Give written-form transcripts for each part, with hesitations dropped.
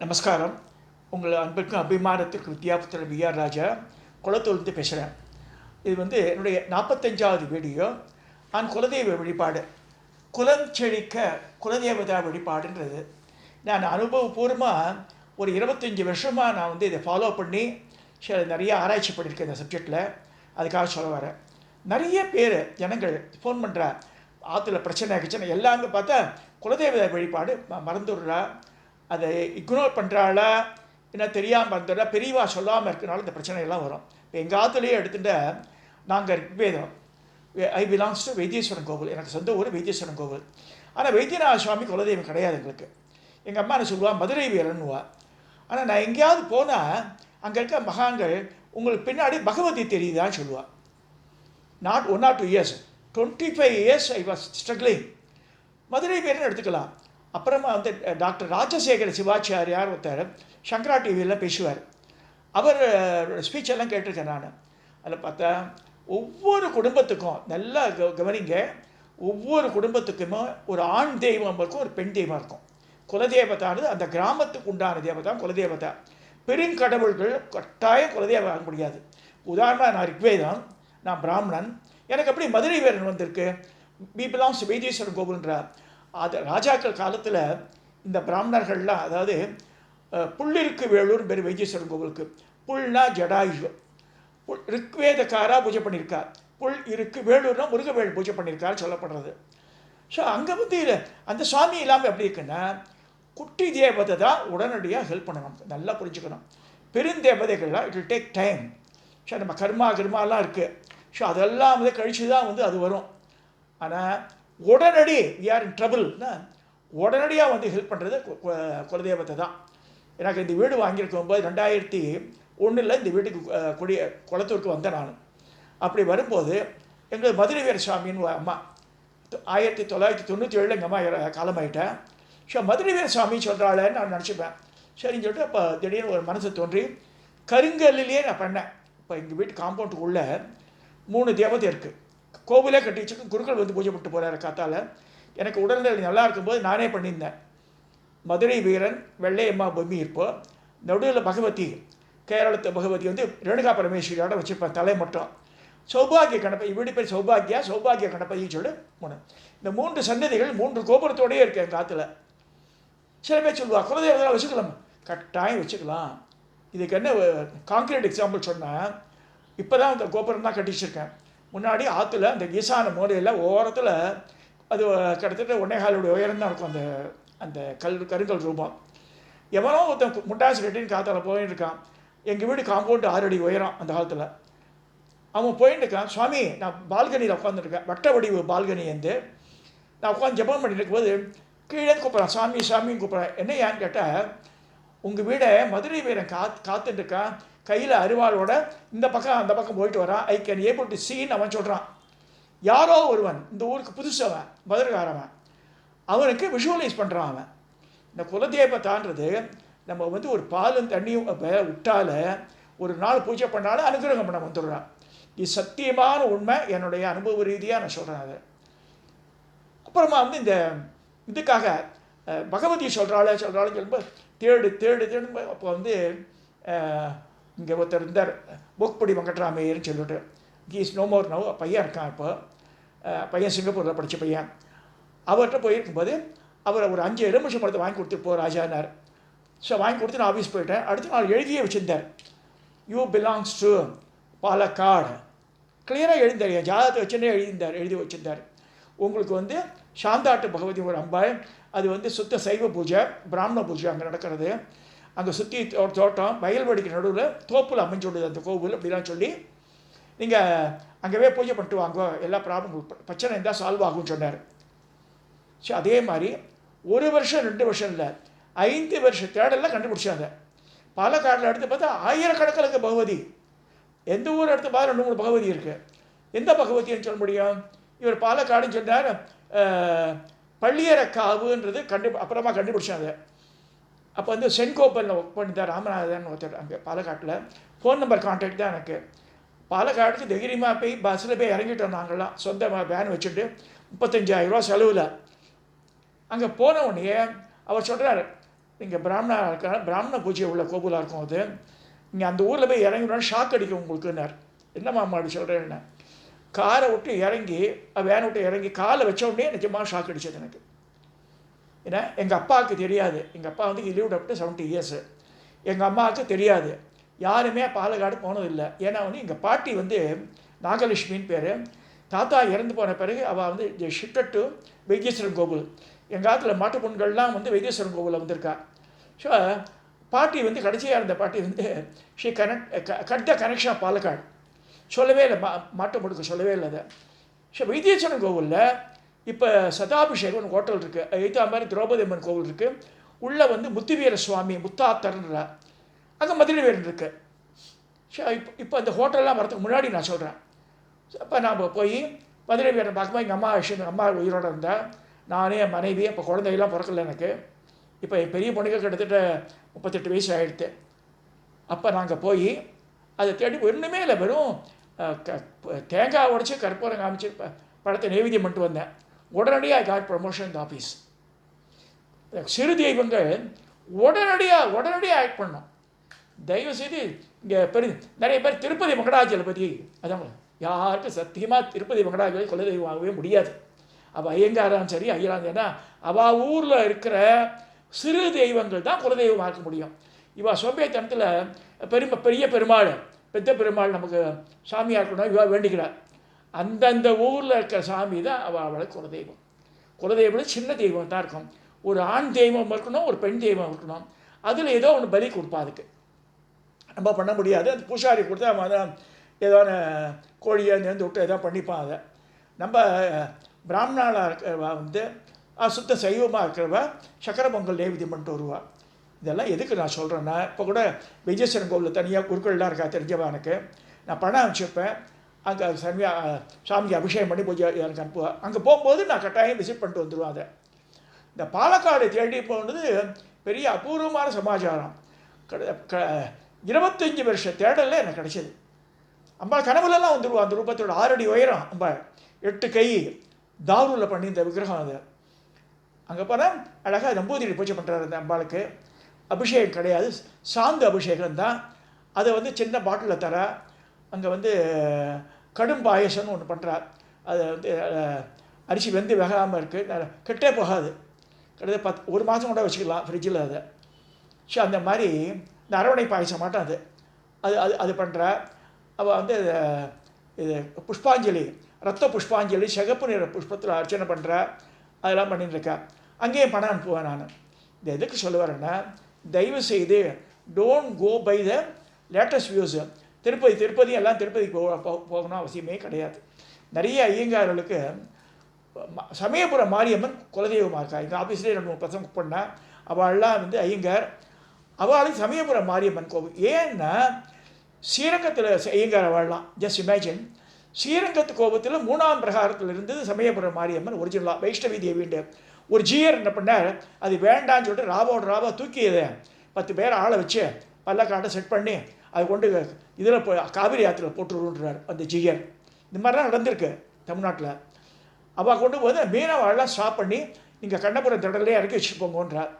நமஸ்காரம். உங்கள் அன்பிற்கும் அபிமானத்திற்கு வித்யாபுத்திரன் விஆர் ராஜா குளத்தூர்ந்து பேசுகிறேன். இது என்னுடைய 45வது வீடியோ குலதெய்வ வழிபாடு. குலம் செழிக்க குலதெய்வதா வழிபாடுன்றது நான் அனுபவபூர்வமாக ஒரு 25 வருஷமாக நான் இதை ஃபாலோ பண்ணி நிறைய ஆராய்ச்சி பண்ணியிருக்கேன் இந்த சப்ஜெக்டில். அதுக்காக சொல்ல வரேன். நிறைய பேர் ஜனங்கள் ஃபோன் பண்ணுறா, ஆற்றுல பிரச்சனை ஆகிடுச்சுன்னா எல்லாமே பார்த்தா குலதெய்வ வழிபாடு மறந்துடுறா, அதை இக்னோர் பண்ணுறாளா, என்ன தெரியாமல் மறந்துடுறா, பெரியவா சொல்லாமல் இருக்கிறனால இந்த பிரச்சனையெல்லாம் வரும். இப்போ எங்கள் ஆற்றுலேயே எடுத்துகிட்ட நாங்கள் ரிக்வேதம், ஐ பிலாங்ஸ் டு வைத்தீஸ்வரன் கோவில், எனக்கு சொந்த ஊர் வைத்தீஸ்வரன் கோவில். ஆனால் வைத்தியநாத சுவாமி குலதெய்வம் கிடையாது எங்களுக்கு. எங்கள் அம்மா என்ன சொல்லுவாள், மதுரை வீரன்னுவா. ஆனால் நான் எங்கேயாவது போனால் அங்கே இருக்க மகான்கள் உங்களுக்கு பின்னாடி பகவதி தெரியுதான்னு சொல்லுவாள். Not 1 or 2 years, 25 years I was struggling. Madurai Veeran எடுத்துக்கலாம். அப்புறமா டாக்டர் ராஜசேகர சிவாச்சாரியார் ஒருத்தர் சங்கரா டிவியில் பேசுவார். அவர் ஸ்பீச்செல்லாம் கேட்டிருக்கேன் நான். அதில் பார்த்தா ஒவ்வொரு குடும்பத்துக்கும் நல்லா கவனிங்க, ஒவ்வொரு குடும்பத்துக்குமே ஒரு ஆண் தெய்வம் இருக்கும், ஒரு பெண் தெய்வம் இருக்கும். குலதேவதானது அந்த கிராமத்துக்கு உண்டான தேவதா குலதேவதா. பெருங்கடவுள்கள் கட்டாயம் குலதேவம் ஆக முடியாது. உதாரணமாக நான் ரிக்வேதம், நான் பிராமணன், எனக்கு எப்படி மதுரை வீரன் வந்திருக்கு, வி பிலாங்ஸ் வைத்தீஸ்வரன் கோவில்ன்றார். அது ராஜாக்கள் காலத்தில் இந்த பிராமணர்கள்லாம், அதாவது புள்ளிருக்கு வேலூர் பேர் வைத்தீஸ்வரன் கோவிலுக்கு. புல்னா ஜடாயு, ரிக்வேதக்காரா பூஜை பண்ணியிருக்கார். புல் இருக்கு வேலூர்னா முருகவேல் பூஜை பண்ணியிருக்காரு சொல்லப்படுறது. ஸோ அங்கே அந்த சுவாமி இல்லாமல் எப்படி இருக்குன்னா, குட்டி தேவதை தான் உடனடியாக ஹெல்ப் பண்ணணும். நல்லா புரிஞ்சுக்கணும். பெருந்தேவதைகள்லாம் it will take time. So நம்ம கர்மாலாம் இருக்குது. ஸோ அதெல்லாம் கழித்து தான் அது வரும். ஆனால் உடனடி வி ஆர் இன் ட்ரபிள்னா உடனடியாக ஹெல்ப் பண்ணுறது குலதெய்வத்தை தான். எனக்கு இந்த வீடு வாங்கியிருக்கும் போது 2001 இந்த வீட்டுக்கு குளத்தூருக்கு வந்தேன் நான். அப்படி வரும்போது எங்கள் மதுரை வீர சுவாமின்னு அம்மா 1997 எங்கள் அம்மா காலமாயிட்டேன். ஸோ மதுரை வீர சுவாமி சொல்கிறாளேன்னு நான் நினச்சிப்பேன். சரின்னு சொல்லிட்டு அப்போ திடீர்னு ஒரு மனசு தோன்றி கருங்கல்லையே நான் பண்ணேன். இப்போ எங்கள் வீட்டு காம்பவுண்டுக்குள்ளே 3 தேவதை இருக்குது. கோவிலே கட்டி வச்சுக்கு குருக்கள் பூஜை பண்ணிட்டு போகிறாரு காத்தால். எனக்கு உடல்நிலை நல்லா இருக்கும்போது நானே பண்ணியிருந்தேன். மதுரை வீரன், வெள்ளையம்மா பொம்மி இருப்போம், நடுவில் பகவதி, கேரளத்து பகவதி ரேணுகா பரமேஸ்வரியோட வச்சுருப்பேன் தலை மட்டும். சௌபாகிய கணபதி, வீடு பேர் சௌபாகிய கணபதின்னு சொல்லி 3. இந்த 3 சன்னதிகள் 3 கோபுரத்தோடையே இருக்குது எங்கள் காற்றுல. சில பேர் சொல்லுவாள் குலதெய்வத்தெல்லாம் வச்சுக்கலாம். கட்டாயம் வச்சுக்கலாம். இதுக்கு என்ன கான்க்ரீட் எக்ஸாம்பிள் சொன்னால், இப்போ தான் அந்த கோபுரம் தான் கட்டி வச்சுருக்கேன். முன்னாடி ஆற்றுல அந்த ஈசான மூலையில் ஓரத்தில் அது கிட்டத்தட்ட 1.25 உயரம் தான் இருக்கும். அந்த அந்த கருங்கல் ரூபம். எவனோ ஒருத்தன் முட்டாசு கட்டின்னு காத்தால போயின்னு இருக்கான். எங்கள் வீடு காம்பவுண்டு 6 அடி உயரம் அந்த காலத்தில். அவன் போயின்னு இருக்கான். சுவாமி, நான் பால்கனியில் உட்காந்துருக்கேன், வட்ட வடிவு பால்கனி நான் உட்காந்து ஜபம் பண்ணிட்டு இருக்கும்போது கீழே கூப்பிட்றான், சாமி சாமின்னு கூப்பிட்றான். என்ன ஏன்னு கேட்டால், உங்கள் வீடை மதுரை வீரன் காத்துட்டு இருக்கான், கையில் அருவாளோட இந்த பக்கம் அந்த பக்கம் போயிட்டு வரான். ஐ கேன் ஏபிள் டு சீன்னு அவன் சொல்கிறான். யாரோ ஒருவன் இந்த ஊருக்கு புதுசவன், மதுரைக்காரவன், அவனுக்கு விஷுவலைஸ் பண்ணுறான் அவன். இந்த குலதெய்வத்தான்றது நம்ம ஒரு பாலும் தண்ணியும் விட்டால ஒரு நாள் பூஜை பண்ணாலும் அனுகிரகம் பண்ண வந்துடுறான். இது சத்தியமான உண்மை, என்னுடைய அனுபவ ரீதியாக நான் சொல்கிறேன். அது அப்புறமா இந்த இதுக்காக பகவதி சொல்கிறாளேன்னு சொல்லும்போது தேடு அப்போ இங்கே ஒருத்தர் இருந்தார், போக்படி வெங்கட்ராமையர்னு சொல்லிட்டு. Is no more now. பையன் இருக்கான். இப்போ பையன் சிங்கப்பூரில் படித்த பையன். அவர்கிட்ட போயிருக்கும்போது அவர் ஒரு 5 எலுமிச்சை பழத்தை வாங்கி கொடுத்துட்டு போ ராஜானார். ஸோ வாங்கி கொடுத்து நான் ஆஃபீஸ் போயிட்டேன். அடுத்த நாள் எழுதியே வச்சுருந்தார், யூ பிலாங்ஸ் டு பாலக்காடு. கிளியராக எழுந்தார், என் ஜாதகத்தை வச்சுன்னே எழுதி வச்சுருந்தார். உங்களுக்கு சாந்தாட்டு பகவதி ஒரு அம்பாள், அது சுத்த சைவ பூஜை, பிராமண பூஜை அங்கே நடக்கிறது. அங்கே சுற்றி தோட்டம், வயல்வெளிக்கு நடுவில் தோப்பில் அமைஞ்சுள்ளது அந்த கோவில். அப்படிலாம் சொல்லி நீங்கள் அங்கேவே பூஜை பண்ணிட்டு வாங்க, எல்லா ப்ராப்ளம் பிரச்சனை இருந்தால் சால்வ் ஆகும்னு சொன்னார். ஸோ அதே மாதிரி 1 வருஷம் 2 வருஷம் இல்லை, 5 வருஷம் தேடலாம் கண்டுபிடிச்சாங்க. பாலக்காடில் எடுத்து பார்த்தா ஆயிரக்கணக்கில் பகவதி. எந்த ஊர் எடுத்து பார்த்தா 2-3 பகவதி இருக்குது. எந்த பகவதின்னு சொல்ல முடியும்? இவர் பாலக்காடுன்னு சொன்னார். பள்ளியரக்காவுன்றது அப்புறமா கண்டுபிடிச்சாங்க. அப்போ சென்கோப்பலில் ஒர்க் பண்ணிட்டார் ராமநாதன் ஒருத்தர் அங்கே பாலக்காட்டில். ஃபோன் நம்பர் கான்டாக்ட் தான் எனக்கு. பாலக்காடுக்கு தைரியமாக போய் பஸ்ஸில் போய் இறங்கிட்டோம் நாங்கள்லாம், சொந்த வேன் வச்சுட்டு 35,000 ரூபா செலவில். அங்கே போன உடனே அவர் சொல்கிறார், இங்கே பிராமண பூஜை உள்ள கோவிலாக இருக்கும் அது. நீங்கள் அந்த ஊரில் போய் இறங்கினா ஷாக் அடிக்கும் உங்களுக்குன்னார். என்னம்மா அப்படி சொல்கிறேன்னு. காரை விட்டு இறங்கி வேனை விட்டு இறங்கி காலை வச்ச உடனே நிஜமாக ஷாக் அடிச்சது எனக்கு. ஏன்னா எங்கள் அப்பாவுக்கு தெரியாது. எங்கள் அப்பா வந்து லீவ்ட் அப் டு 70 இயர்ஸு. எங்கள் அம்மாவுக்கு தெரியாது. யாருமே பாலக்காடு போனதில்லை. ஏன்னா வந்து எங்கள் பாட்டி வந்து நாகலட்சுமின்னு பேர். தாத்தா இறந்து போன பிறகு அவள் வந்து ஷிஃப்டட் டு வைத்தீஸ்வரன் கோவில். எங்கள் காலத்தில் மாட்டு பொண்கள்லாம் வந்து வைத்தீஸ்வரன் கோவிலில் வந்திருக்கா. ஸோ பாட்டி வந்து கடைசியாக இருந்த பாட்டி வந்து she cut the connection of Palakkad. சொல்லவே இல்லை, மாட்டு முடுக்க சொல்லவே இல்லை அதை. ஸோ வைத்தீஸ்வரன் கோவிலில் இப்போ சதாபிஷேகம் ஹோட்டல் இருக்குது. எய்தா மாதிரி திரௌபதி அம்மன் கோவில் இருக்குது. உள்ளே வந்து முத்துவீர சுவாமி முத்தாத்தர்ன்ற அங்கே மதுரை வீரன் இருக்குது. ஸோ இப்போ அந்த ஹோட்டல்லாம் வரதுக்கு முன்னாடி நான் சொல்கிறேன். அப்போ நாம் போய் மதுரை வீரன் பார்க்கும்போது எங்கள் அம்மா உயிரோடு இருந்தால் நானே என் மனைவி, இப்போ குழந்தையெல்லாம் பிறக்கல எனக்கு. இப்போ என் பெரிய பொண்ணுக்கு கிட்டத்தட்ட 38 வயசு ஆகிடுது. அப்போ நாங்கள் போய் அதை தேடி ஒன்றுமே இல்லை, வெறும் தேங்காய் உடச்சி கற்பூரம் காமிச்சு படத்தை நைவேத்தியம் பண்ணிட்டு வந்தேன். உடனடியாக காட் ப்ரமோஷன் இந்த ஆஃபீஸ். சிறு தெய்வங்கள் உடனடியாக ஆக்ட் பண்ணோம். தயவுசெய்து இங்கே நிறைய பேர் திருப்பதி வெங்கடாஜலபதி, அதான் யாருக்கும் சத்தியமாக திருப்பதி வெங்கடாஜலபதி குலதெய்வமாகவே முடியாது. அவள் ஐயங்காராம் சரி ஐயராம், ஏன்னா அவள் ஊரில் இருக்கிற சிறு தெய்வங்கள் தான் குலதெய்வமாக இருக்க முடியும். இவள் சோம்பேத்தனத்தில் பெரிய பெருமாள் பெத்த பெருமாள் நமக்கு சாமியாக இருக்கணும் இவா வேண்டிக்கிறார். அந்தந்த ஊரில் இருக்கிற சாமி தான் அவளுக்கு குலதெய்வம். குலதெய்வம் சின்ன தெய்வம் தான் இருக்கும். ஒரு ஆண் தெய்வம் இருக்கணும், ஒரு பெண் தெய்வம் இருக்கணும். அதில் ஏதோ ஒன்று பலி கொடுப்பா. அதுக்கு நம்ம பண்ண முடியாது. அந்த பூசாரி கொடுத்தா அவன் தான் ஏதோ கோழியை நேர்ந்து விட்டு ஏதோ பண்ணிப்பான். அதை நம்ம பிராமணாளாக இருக்கிறவா வந்து சுத்த சைவமாக இருக்கிறவ சக்கரை பொங்கல் நைவேத்தியம் பண்ணிட்டு வருவாள். இதெல்லாம் எதுக்கு நான் சொல்கிறேன்னா, இப்போ கூட வைத்தீஸ்வரன் கோவிலில் தனியாக குருக்கள்லாம் இருக்கா தெரிஞ்சவா எனக்கு. நான் பணம் அனுப்பிச்சிருப்பேன். அங்கே சாமிக்கு அபிஷேகம் பண்ணி பூஜை எனக்கு அனுப்புவேன். அங்கே போகும்போது நான் கட்டாயம் விசிட் பண்ணிட்டு வந்துடுவேன். அதை இந்த பாலக்காடு தேடி போனது பெரிய அபூர்வமான சமாச்சாரம். 25 வருஷ தேடலில் எனக்கு கிடைச்சது. அம்பாள் கனவுலலாம் வந்துடுவாள். அந்த ரூபத்தோட 6 அடி உயரம் அம்பாள், 8 கை, தாரூரில் பண்ணி இந்த விக்கிரகம். அது அங்கே போனால் அழகாக நம்பூதிரி பூஜை பண்ணுறாரு. அந்த அம்பாளுக்கு அபிஷேகம் கிடையாது, சாந்து அபிஷேகம் தான். அதை வந்து சின்ன பாட்டிலில் தர. அங்கே வந்து கடும் பாயசம்னு ஒன்று பண்ணுறார். அது வந்து அரிசி வெந்து வேகாமல் இருக்குது, கெட்டே போகாது. கிட்டத்தட்ட 1 மாதம் கூட வச்சுக்கலாம் ஃப்ரிட்ஜில். அதை ஸோ அந்த மாதிரி இந்த அரவணை பாயசம் மாட்டோம். அது அது அது அது பண்ணுறா. அவள் வந்து இது புஷ்பாஞ்சலி, ரத்த புஷ்பாஞ்சலி, சிகப்பு நிற புஷ்பத்தில் அர்ச்சனை பண்ணுறா. அதெல்லாம் பண்ணிட்டுருக்கா. அங்கேயும் பணம் அனுப்புவேன் நான். இந்த எதுக்கு சொல்ல வரேன்னா, தயவு செய்து don't go by the latest views. Tirupati எல்லாம் திருப்பதிக்கு போகணும் அவசியமே கிடையாது. நிறைய ஐயங்காரர்களுக்கு சமயபுரம் மாரியம்மன் குலதெய்வமாக இருக்கா. எங்கள் ஆஃபீஸ்லேயே 2-3 பசங்க பண்ணால் அவள்லாம் வந்து ஐயங்கார். அவளுக்கு சமயபுரம் மாரியம்மன் கோவில். ஏன்னா ஸ்ரீரங்கத்தில் ஐயங்கார் அவள்லாம். ஜஸ்ட் இமேஜின், ஸ்ரீரங்கத்து கோபத்தில் 3ஆம் பிரகாரத்தில் இருந்தது சமயபுரம் மாரியம்மன் ஒரிஜினலாக வைஷ்ணவி தேவின்ற ஒரு ஜியர் என்ன பண்ணார், அது வேண்டான்னு சொல்லிட்டு ராவா தூக்கி அதை 10 பேரை ஆளை வச்சு பல்லக்காட்டை செட் பண்ணி அதை கொண்டு இதில் காவிரி ஆற்றுல போட்டுருன்றார் அந்த ஜியர். இந்த மாதிரிலாம் நடந்திருக்கு தமிழ்நாட்டில். அவள் கொண்டு போது மீனவாழெலாம் ஸ்டாப் பண்ணி நீங்கள் கண்ணபுரம் திடலே இறக்கி வச்சுப்போங்கன்றார்.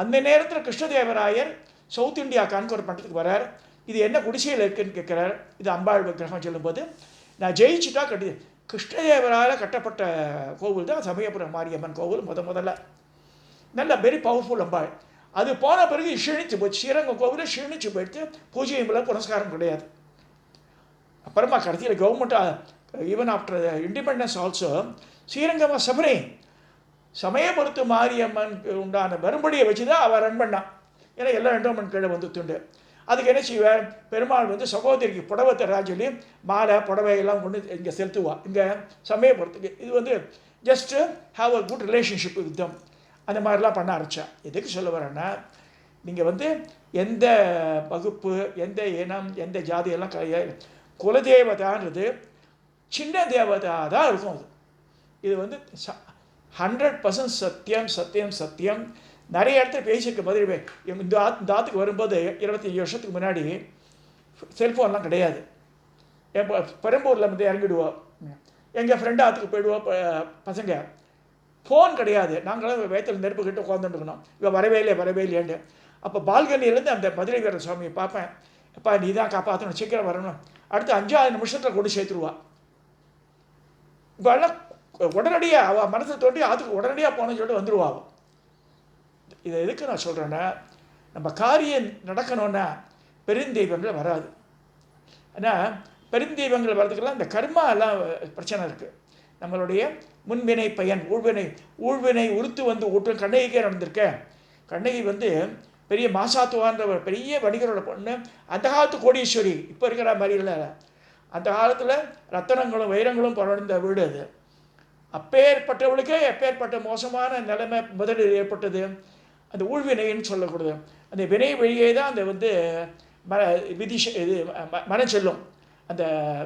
அந்த நேரத்தில் கிருஷ்ணதேவராயர் சவுத் இந்தியா கான்கவர் பண்ணுறதுக்கு வரார். இது என்ன குடிசையில் இருக்குதுன்னு கேட்குறார். இது அம்பாள் விக்கிரகம் சொல்லும்போது, நான் ஜெயிச்சுட்டா கிருஷ்ணதேவரால் கட்டப்பட்ட கோவில் தான் சமயபுரம் மாரியம்மன் கோவில். முதல்ல நல்ல வெரி பவர்ஃபுல் அம்பாள். அது போன பிறகு க்ஷீணிச்சு போச்சு. ஸ்ரீரங்கம் கோவிலில் க்ஷீணிச்சு போயிடுத்து. பூஜையும் இல்லை, புரஸ்காரம் கிடையாது. அப்புறமா கடைசியில் government even after independence also ஸ்ரீரங்கமாக சபரிங் சமயபுரத்து மாரியம்மன் உண்டான வரும்படியை வச்சு தான் அவள் ரன் பண்ணான். ஏன்னா எல்லாம் என்டோமெண்ட் கீழே வந்து துண்டு. அதுக்கு என்ன செய்வார், பெருமாள் வந்து சகோதரிக்கு புடவை தரான்னு சொல்லி மாலை புடவையெல்லாம் கொண்டு இங்கே செலுத்துவா. இங்கே சமயபுரத்துக்கு இது வந்து just have a good relationship with them. அந்த மாதிரிலாம் பண்ண ஆரம்பித்தா. எதுக்கு சொல்ல வரேன்னா, நீங்கள் வந்து எந்த வகுப்பு, எந்த இனம், எந்த ஜாதியெல்லாம் குலதேவதான்றது சின்ன தேவதா தான் இருக்கும். இது வந்து 100% சத்தியம். நிறைய இடத்துல பேசியிருக்க பதில். இந்த ஆத்துக்கு வரும்போது 25 வருஷத்துக்கு முன்னாடி செல்ஃபோன்லாம் கிடையாது. பெரம்பூரில் வந்து இறங்கிடுவோம். எங்கள் ஃப்ரெண்டு ஆற்றுக்கு போயிடுவோம் பசங்க. ஃபோன் கிடையாது. நாங்களும் வயிற்றில் நெருப்பு கிட்ட உட்காந்துட்டுருக்கணும், இவன் வரவே இல்லையேண்டு. அப்போ பால்கனியிலேருந்து அந்த மதுரை வீர சுவாமியை பார்ப்பேன். அப்பா நீ தான் காப்பாற்றணும், சீக்கிரம் வரணும். அடுத்து 5 நிமிஷத்தில் கொண்டு சேர்த்துருவா. இப்போல்லாம் உடனடியாக அவள் மனசை தோண்டி அதுக்கு உடனடியாக போகணும்னு சொல்லிட்டு வந்துடுவா. இதை எதுக்கு நான் சொல்கிறேன்னா, நம்ம காரியம் நடக்கணும்னா பெருந்தெய்வங்கள் வராது. ஆனால் பெருந்தெய்வங்கள் வர்றதுக்கெல்லாம் இந்த கர்மா எல்லாம் பிரச்சனை இருக்குது. நம்மளுடைய முன்வினை பயன் ஊழ்வினை உறுத்து வந்து ஊட்டும். கண்ணகிக்கே நடந்திருக்கேன். கண்ணகி பெரிய மாசாத்துவான்ற ஒரு பெரிய வணிகரோட பொண்ணு. அந்த காலத்து கோடீஸ்வரி, இப்போ இருக்கிற மாதிரி இல்லை. அந்த காலத்தில் ரத்தனங்களும் வைரங்களும் பறந்த வீடு அது. அப்பேற்பட்டவளுக்கே எப்பேற்பட்ட மோசமான நிலைமை முதலில் ஏற்பட்டது. அந்த ஊழ்வினைன்னு சொல்லக்கூடாது. அந்த வினை வழியே தான் அந்த விதி இது மனம் செல்லும். அந்த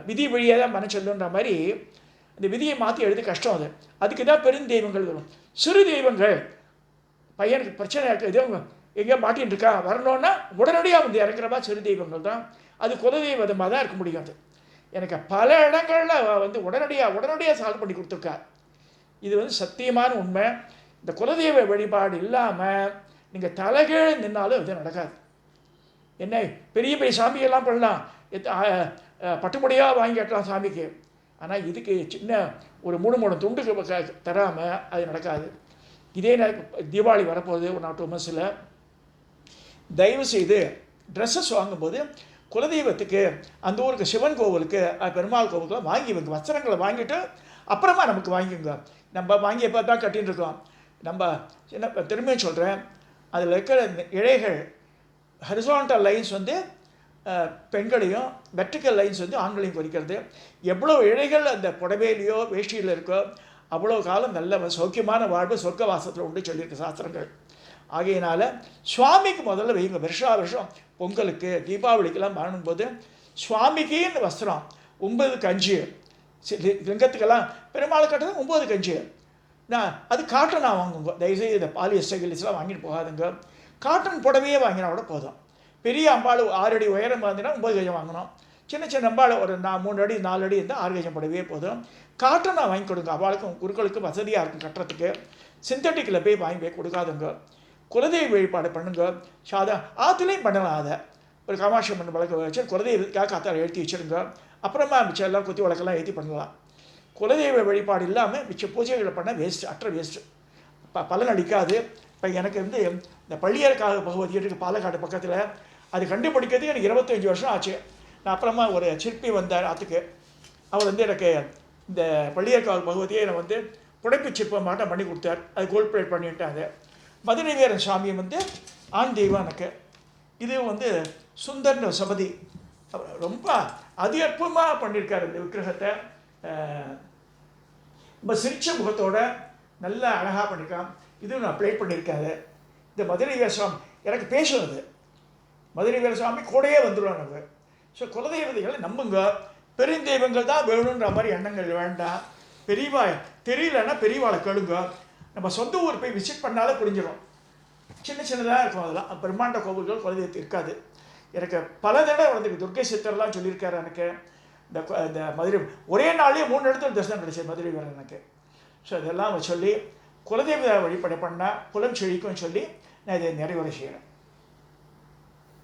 விதி வழியே தான் மனம் செல்லுன்ற மாதிரி அந்த விதியை மாற்றி எழுதி கஷ்டம் அது. அதுக்கு தான் பெருந்தெய்வங்கள் வரும். சிறு தெய்வங்கள் பையனுக்கு பிரச்சனை இருக்குது, எதோ எங்கேயோ மாட்டின்னு இருக்கா, வரணுன்னா உடனடியாக இறங்குறப்பா சிறு தெய்வங்கள் தான். அது குலதெய்வமாக தான் இருக்க முடியும். அது எனக்கு பல இடங்களில் உடனடியாக சால்வ் பண்ணி கொடுத்துருக்கா. இது சத்தியமான உண்மை. இந்த குலதெய்வ வழிபாடு இல்லாமல் நீங்கள் தலைகீழ் நின்னாலும் இது நடக்காது. என்ன பெரிய பெரிய சாமியெல்லாம் பண்ணலாம், பட்டுமுடியாக வாங்கி கட்டலாம் சாமிக்கு. ஆனால் இதுக்கு சின்ன ஒரு 3 துண்டுக்கு தராமல் அது நடக்காது. இதே தீபாவளி வரப்போகுது ஒரு 2 மாதத்தில். தயவுசெய்து ட்ரெஸ்ஸஸ் வாங்கும்போது குலதெய்வத்துக்கு அந்த ஊருக்கு சிவன் கோவிலுக்கு பெருமாள் கோவிலுக்குலாம் வாங்கி வைங்க. வஸ்திரங்களை வாங்கிட்டு அப்புறமா நமக்கு வாங்கிங்க. நம்ம வாங்கி எப்போ தான் கட்டின்னு இருக்கோம். நம்ம என்ன திரும்பியும் சொல்கிறேன், அதில் இருக்கிற இழைகள் ஹரிசான்டல் லைன்ஸ் பெண்களையும், வெர்டிக்கல் லைன்ஸ் ஆண்களையும் குறிக்கிறது. எவ்வளோ இழைகள் அந்த புடவையிலையோ வேஷ்டியில் இருக்கோ அவ்வளோ காலம் நல்ல சௌக்கியமான வாழ்வு சொர்க்க வாசத்தில் உண்டு சொல்லியிருக்கு சாஸ்திரங்கள். ஆகையினால சுவாமிக்கு முதல்ல வைங்க. வருஷம் பொங்கலுக்கு தீபாவளிக்கெல்லாம் வாங்கும்போது சுவாமிக்கு இந்த வஸ்திரம் 9 கஞ்சி, லிங்கத்துக்கெல்லாம் பெருமாள் கட்டுறது 9 கஞ்சி. நான் அது காட்டனா வாங்குங்க. தயவுசெய்து இந்த பாலியஸ்டர் கில்லிஸ்லாம் வாங்கிட்டு போகாதுங்க. காட்டன் புடவையே வாங்கினா கூட போதும். பெரிய அம்பாள் 6 அடி உயரம் பார்த்தீங்கன்னா 9 கஜம் வாங்கணும். சின்ன அம்பாள் ஒரு 3 அடி 4 அடி இருந்தால் 6 கஜம் புடவையே போதும். காட்டனாக வாங்கி கொடுங்க. அவளுக்கும் குருக்களுக்கும் வசதியாக இருக்கும் கட்டுறதுக்கு. சிந்தட்டிக்கில் போய் வாங்கி போய் கொடுக்காதுங்க. குலதெய்வ வழிபாடு பண்ணுங்க. ஆற்றுலையும் பண்ணலாம். அதை ஒரு காமாட்சி மண் வழக்கு வச்சு குலதெய்வத்துக்காக காத்தால் எழுதி வச்சுருங்க. அப்புறமா மிச்சம் எல்லாம் குத்தி வழக்கெல்லாம் ஏற்றி பண்ணலாம். குலதெய்வ வழிபாடு இல்லாமல் மிச்ச பூஜைகளை பண்ண வேஸ்ட்டு, அற்ற வேஸ்ட்டு, பலன் அளிக்காது. இப்போ எனக்கு இந்த பள்ளியற்காக பகவதி இருக்குது பாலக்காடு பக்கத்தில். அது கண்டுபிடிக்கிறதுக்கு எனக்கு 25 வருஷம் ஆச்சு. நான் அப்புறமா ஒரு சிற்பி வந்தார் ஆற்றுக்கு. அவர் எனக்கு இந்த பள்ளியற்காக பகவதியை என்னை புடைப்பு சிற்பமாட்டம் பண்ணி கொடுத்தார். அது கோல்ட் பிளேட் பண்ணிவிட்டாங்க. மதுரை வீரன் சாமியை ஆண் தெய்வம் எனக்கு. இது சுந்தர்ன்ற சபதி ரொம்ப அற்புதமாக பண்ணியிருக்காரு. இந்த விக்கிரகத்தை ரொம்ப சிரிச்ச முகத்தோட நல்ல அழகாக பண்ணியிருக்கான். இதுவும் நான் ப்ளே பண்ணியிருக்காரு. இந்த மதுரை வீரசுவாமி எனக்கு பேசுறது. மதுரை வீரசுவாமி கூடயே வந்துடுவாங்க நமக்கு. ஸோ குலதெய்வதைகளை நம்புங்க. பெருந்தெய்வங்கள் தான் வேணுன்ற மாதிரி எண்ணங்கள் வேண்டாம். பெரியவா தெரியலன்னா பெரியவாளை கேளுங்க. நம்ம சொந்த ஊர் போய் விசிட் பண்ணாலே புரிஞ்சிடும். சின்னதாக இருக்கும். அதெல்லாம் பிரம்மாண்ட கோவில்கள் குலதெய்வத்து இருக்காது. எனக்கு பல தடவை துர்க்கை சித்தர்லாம் சொல்லியிருக்காரு. எனக்கு இந்த மதுரை ஒரே நாள்லேயே 3 இடத்துல தரிசனம் கிடைச்சது மதுரை வீரன் எனக்கு. ஸோ இதெல்லாம் சொல்லி குலதெய்வ வழிபாடு பண்ணால் புலம் செழிக்கும் சொல்லி நான் இதை நிறைவேற செய்கிறேன்.